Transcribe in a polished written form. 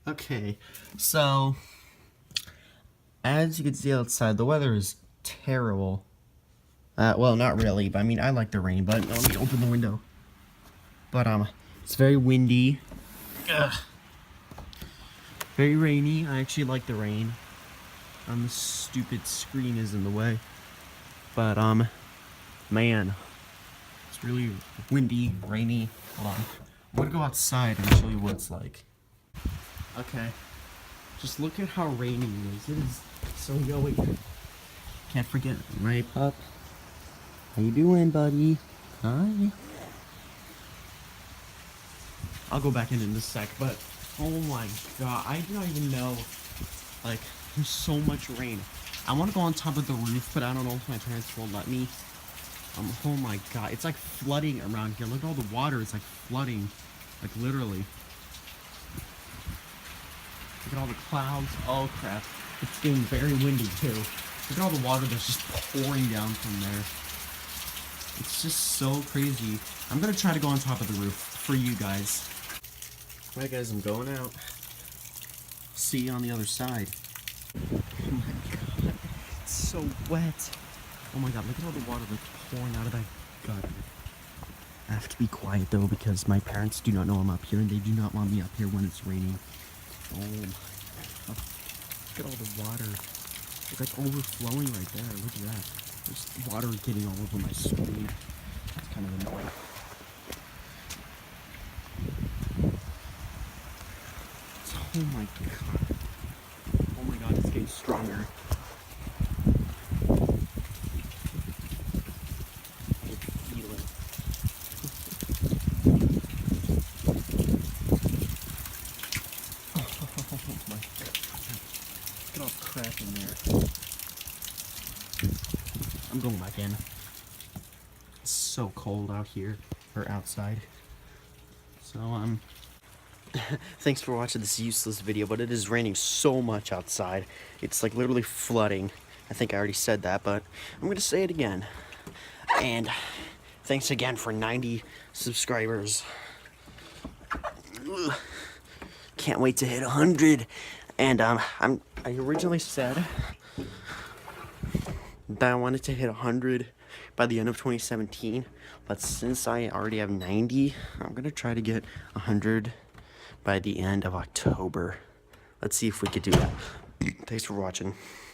Okay, so as you can see outside, the weather is terrible. Well, not really, but I mean, I like the rain, but let me open the window. But, it's very windy. Ugh. Very rainy. I actually like the rain. The stupid screen is in the way. But, man, it's really windy, rainy. Hold on. I'm gonna go outside and show you what it's like. Okay. Just look at how rainy it is. It is so yellowy. Can't forget my pup. How you doing, buddy? Hi. I'll go back in a sec, but oh my god, I do not even know. Like, there's so much rain. I want to go on top of the roof, but I don't know if my parents will let me. Oh my god, it's like flooding around here. Look at all the water. It's like flooding, like literally. Look at all the clouds. Oh crap, it's getting very windy too. Look at all the water that's just pouring down from there. It's just so crazy. I'm gonna try to go on top of the roof for you guys. Alright guys, I'm going out. See you on the other side. Oh my god, it's so wet. Oh my god, look at all the water that's pouring out of that gutter. I have to be quiet though because my parents do not know I'm up here and they do not want me up here when it's raining. Oh my god. Look at all the water. It's like overflowing right there. Look at that. There's water getting all over my screen. It's kind of annoying. Oh my god. Oh my god, it's getting stronger. I can feel it. Oh my god. Look at all the crap in there. I'm going back in. It's so cold out here, or outside. So, thanks for watching this useless video, but it is raining so much outside. It's like literally flooding. I think I already said that, but I'm gonna say it again. And thanks again for 90 subscribers. Ugh. Can't wait to hit 100. And I originally said that I wanted to hit 100 by the end of 2017, but since I already have 90, I'm gonna try to get 100 by the end of October. Let's see if we could do that. Thanks for watching.